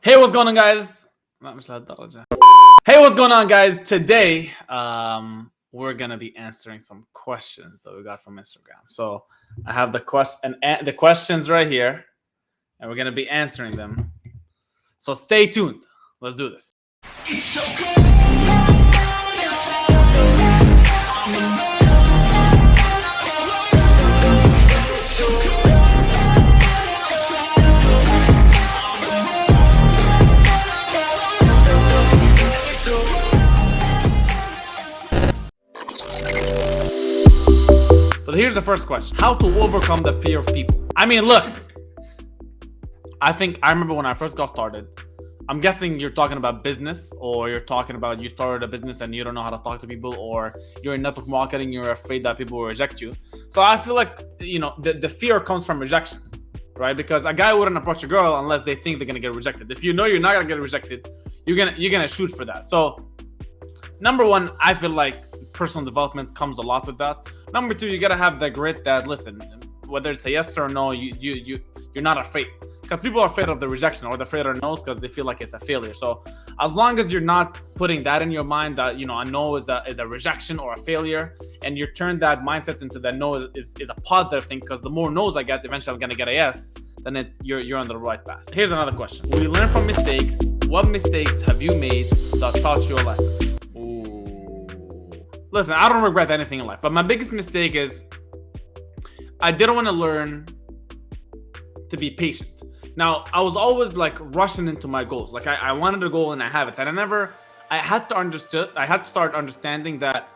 Hey, what's going on, guys? لا مش لهالدرجة. Hey, what's going on, guys? Today, we're gonna be answering some questions that we got from Instagram. So I have the questions right here, and we're gonna be answering them. So stay tuned. Let's do this. It's so good. But here's the first question. How to overcome the fear of people? I mean, look, I remember when I first got started, I'm guessing you're talking about business, or you're talking about you started a business and you don't know how to talk to people, or you're in network marketing, you're afraid that people will reject you. So I feel like, the fear comes from rejection, right? Because a guy wouldn't approach a girl unless they think they're gonna get rejected. If you know you're not gonna get rejected, you're gonna shoot for that. So number one, I feel like personal development comes a lot with that. Number two, you gotta have the grit that, listen, whether it's a yes or no, you're not afraid. Because people are afraid of the rejection, or they're afraid of no's because they feel like it's a failure. So as long as you're not putting that in your mind that, a no is a rejection or a failure, and you turn that mindset into that no is a positive thing, because the more no's I get, eventually I'm gonna get a yes, then you're on the right path. Here's another question. We learn from mistakes. What mistakes have you made that taught you a lesson? Listen, I don't regret anything in life, but my biggest mistake is I didn't want to learn to be patient. Now, I was always like rushing into my goals. Like I wanted a goal and I have it. And I had to start understanding that,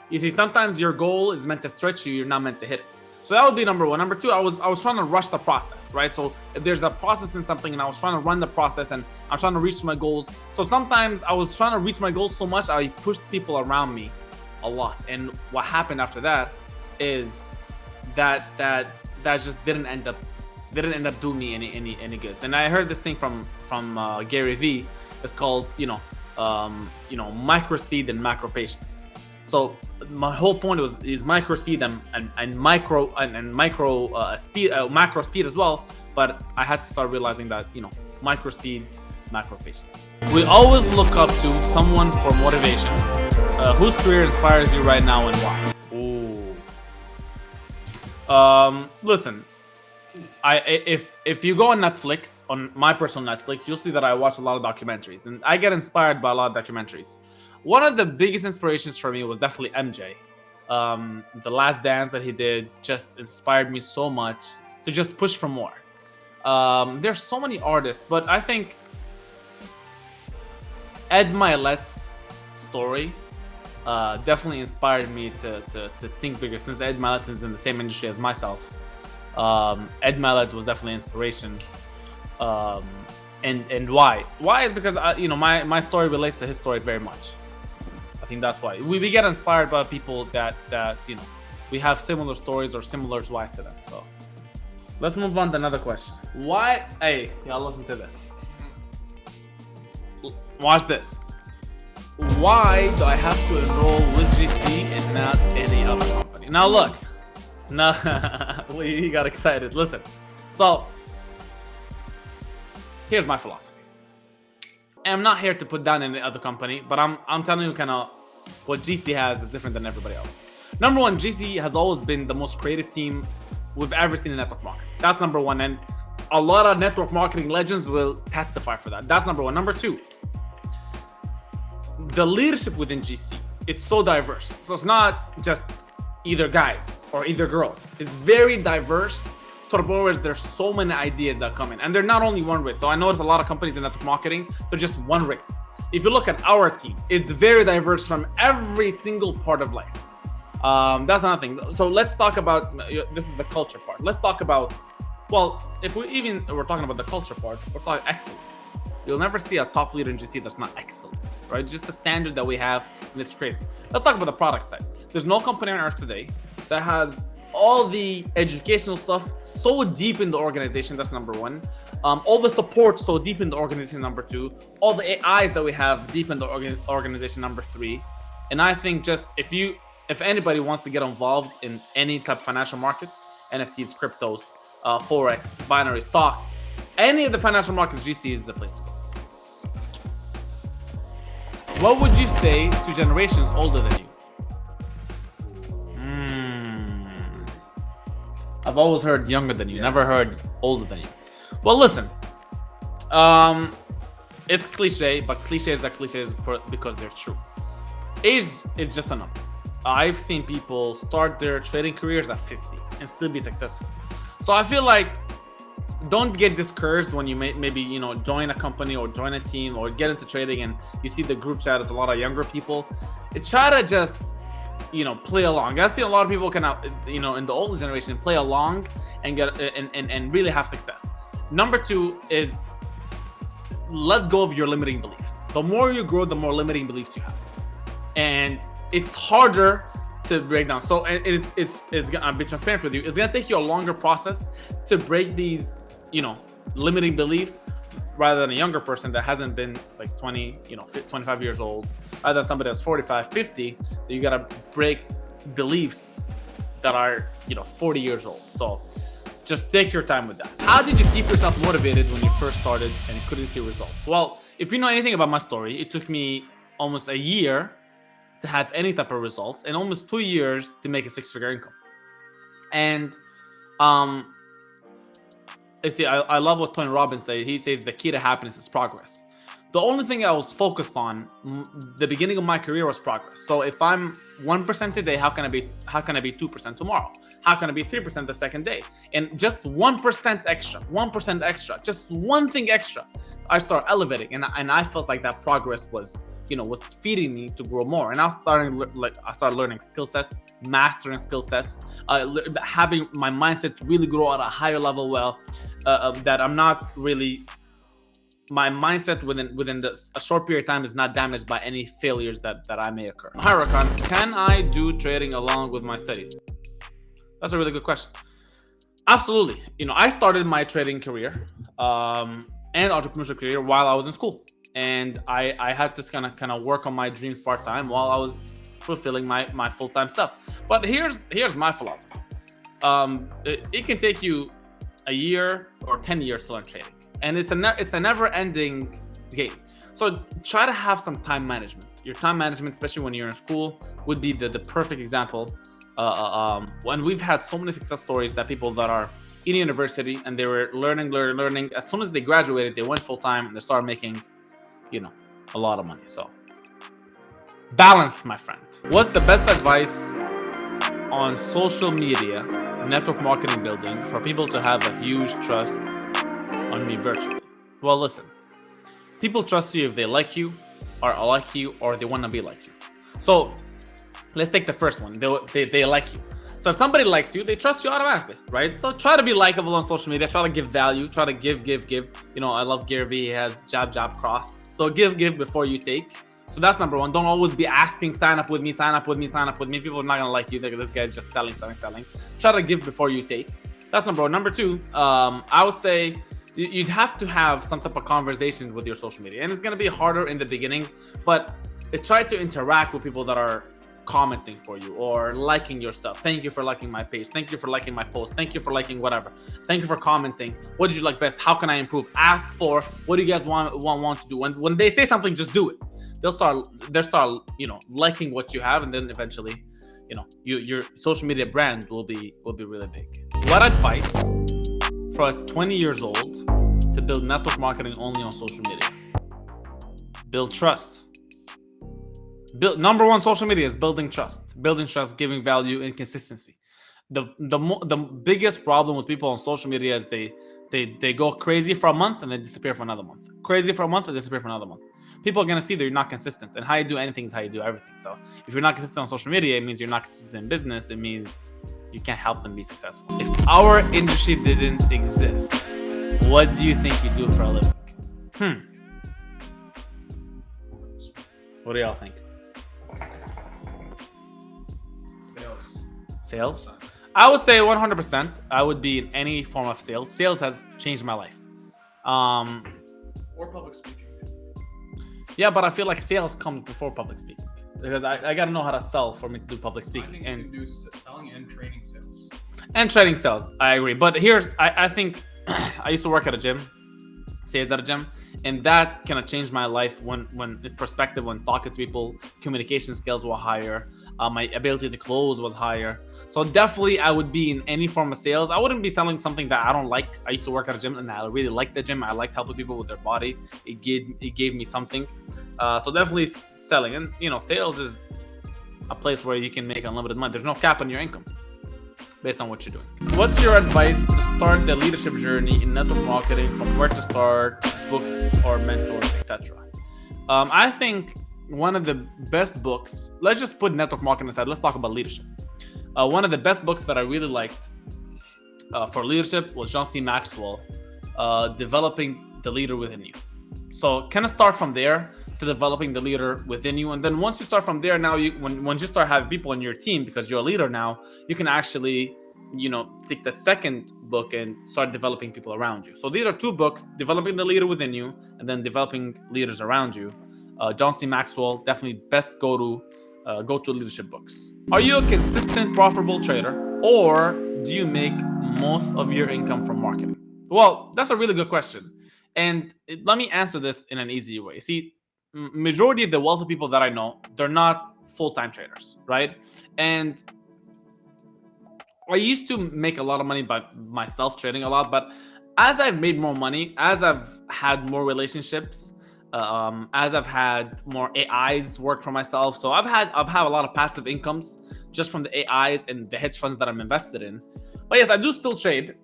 you see, sometimes your goal is meant to stretch you, you're not meant to hit it. So that would be number one. Number two, I was trying to rush the process, right? So if there's a process in something and I was trying to run the process and I'm trying to reach my goals. So sometimes I was trying to reach my goals so much, I pushed people around me a lot. And what happened after that is that just didn't end up doing me any good. And I heard this thing from Gary Vee. It's called micro speed and macro patience. So my whole point is micro speed and macro speed as well. But I had to start realizing that micro speed, macro patience. We always look up to someone for motivation. Whose career inspires you right now and why? Listen, if you go on Netflix, on my personal Netflix, you'll see that I watch a lot of documentaries, and I get inspired by a lot of documentaries. One of the biggest inspirations for me was definitely MJ. The Last Dance that he did just inspired me so much to just push for more. There's so many artists, but I think Ed Milet's story definitely inspired me to think bigger, since Ed Milet is in the same industry as myself. Ed Milet was definitely an inspiration. And why is because my story relates to his story very much. I think that's why we get inspired by people that we have similar stories or similar why to them. So let's move on to another question. Why? Hey, y'all, listen to this. Watch this. Why do I have to enroll with GC and not any other company? Now look, he got excited. Listen, so here's my philosophy. I'm not here to put down any other company, but I'm telling you kind of what GC has is different than everybody else. Number one, GC has always been the most creative team we've ever seen in network marketing. That's number one, and a lot of network marketing legends will testify for that. That's number one. Number two, the leadership within GC, it's so diverse. So it's not just either guys or either girls. It's very diverse to the point where there's so many ideas that come in, and they're not only one race. So I know there's a lot of companies in network marketing, they're just one race. If you look at our team, it's very diverse from every single part of life. That's another thing. So let's talk about, this is the culture part. Let's talk about, well, if we're talking about the culture part, we're talking excellence. You'll never see a top leader in GC that's not excellent, right? Just the standard that we have, and it's crazy. Let's talk about the product side. There's no company on earth today that has all the educational stuff so deep in the organization. That's number one. All the support so deep in the organization. Number two. All the AIs that we have deep in the organization. Number three. And I think just if anybody wants to get involved in any type of financial markets, NFTs, cryptos, forex, binary stocks, Any of the financial markets, GC is the place to go. What would you say to generations older than you? I've always heard younger than you, never heard older than you. Well, listen, it's cliche, but cliches are cliches because they're true. Age is just a number. I've seen people start their trading careers at 50 and still be successful. So I feel like don't get discouraged when you maybe join a company or join a team or get into trading and you see the group chat is a lot of younger people. Try to just play along. I've seen a lot of people in the older generation play along and get and really have success. Number two is let go of your limiting beliefs. The more you grow, the more limiting beliefs you have, and it's harder to break down. So I'll be transparent with you. It's gonna take you a longer process to break these limiting beliefs rather than a younger person that hasn't been like 20 25 years old, rather than somebody that's 45 50 that you gotta break beliefs that are 40 years old. So just take your time with that. How did you keep yourself motivated when you first started and couldn't see results? Well, if you know anything about my story, it took me almost a year to have any type of results and almost 2 years to make a 6-figure income. And I love what Tony Robbins says. He says the key to happiness is progress. The only thing I was focused on the beginning of my career was progress. So if I'm 1% today, how can I be 2% tomorrow? How can I be 3% the second day? And just 1% extra, just one thing extra, I start elevating, and I felt like that progress was feeding me to grow more. And I started learning skill sets, mastering skill sets, having my mindset really grow at a higher level. That I'm not really, my mindset within a short period of time is not damaged by any failures that I may occur. Hi Rakan, can I do trading along with my studies? That's a really good question. Absolutely. I started my trading career and entrepreneurship career while I was in school. And I had to kind of work on my dreams part-time while I was fulfilling my full-time stuff. But here's my philosophy. It can take you a year or 10 years to learn trading. And it's a never-ending game. So try to have some time management. Your time management, especially when you're in school, would be the perfect example. When we've had so many success stories that people that are in university and they were learning. As soon as they graduated, they went full-time and they started making a lot of money. So balance, my friend. What's the best advice on social media network marketing building for people to have a huge trust on me virtually? Well, listen, people trust you if they like you or like you or they want to be like you. So let's take the first one. They like you. So if somebody likes you, they trust you automatically, right? So try to be likable on social media. Try to give value. Try to give. I love Gary Vee. He has jab, cross. So give before you take. So that's number one. Don't always be asking, sign up with me. People are not gonna like you. This guy's just selling. Try to give before you take. That's number one. Number two, I would say you'd have to have some type of conversations with your social media, and it's gonna be harder in the beginning. But try to interact with people that are commenting for you or liking your stuff. Thank you for liking my page. Thank you for liking my post. Thank you for liking whatever. Thank you for commenting. What did you like best? How can I improve? Ask for what do you guys want to do. When they say something, just do it. They'll start liking what you have, and then eventually your social media brand will be really big. What advice for a 20 years old to build network marketing only on social media? Build trust. Number one, social media is building trust, giving value, and consistency. The biggest problem with people on social media is they go crazy for a month and then disappear for another month. Crazy for a month and disappear for another month. People are gonna see that you're not consistent, and how you do anything is how you do everything. So if you're not consistent on social media, it means you're not consistent in business. It means you can't help them be successful. If our industry didn't exist, what do you think you do for a living? What do y'all think? Sales? I would say 100%. I would be in any form of sales. Sales has changed my life. Or public speaking. Yeah, but I feel like sales comes before public speaking because I gotta know how to sell for me to do public speaking. I think you can do selling and training sales. I agree. But I think I used to work at a gym sales at a gym, and that kind of changed my life when in perspective, when talking to people, communication skills were higher, my ability to close was higher. So definitely I would be in any form of sales. I wouldn't be selling something that I don't like. I used to work at a gym and I really liked the gym. I liked helping people with their body. It gave me something. So definitely selling. And sales is a place where you can make unlimited money. There's no cap on your income based on what you're doing. What's your advice to start the leadership journey in network marketing, from where to start, books or mentors, etc.? I think one of the best books, let's just put network marketing aside, let's talk about leadership. One of the best books that I really liked for leadership was John C. Maxwell, Developing the Leader Within You. So kind of start from there to developing the leader within you. And then once you start from there, now once you start having people on your team, because you're a leader now, you can actually, take the second book and start developing people around you. So these are two books: Developing the Leader Within You and then Developing Leaders Around You. John C. Maxwell, definitely best go-to leadership books. Are you a consistent, profitable trader, or do you make most of your income from marketing? Well, that's a really good question. And let me answer this in an easy way. See, majority of the wealthy people that I know, they're not full-time traders, right? And I used to make a lot of money by myself trading a lot, but as I've made more money, as I've had more relationships, as I've had more AIs work for myself, so I've had a lot of passive incomes just from the AIs and the hedge funds that I'm invested in. But yes, I do still trade.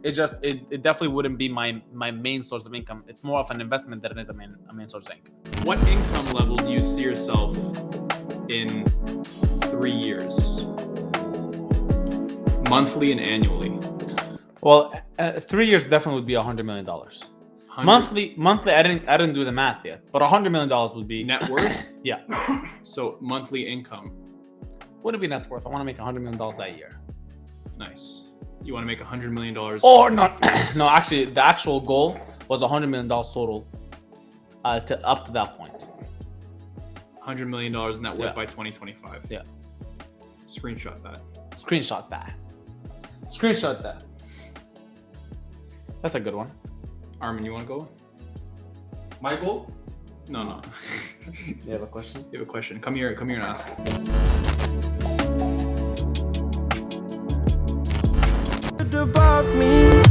It's just it definitely wouldn't be my main source of income. It's more of an investment than it is a main source of income. What income level do you see yourself in 3 years? Monthly and annually. Well, 3 years definitely would be $100 million. Monthly, I didn't do the math yet, but $100 million would be net worth. Yeah. So monthly income. Wouldn't be net worth. I want to make $100 million that year. Nice. You want to make $100 million? Or not? No, actually, the actual goal was $100 million total, up to that point. $100 million net worth by 2025. Yeah. Screenshot that. Screenshot that. That's a good one. Armin, you want to go? My goal? No. You have a question? You have a question. Come here and ask. Above me.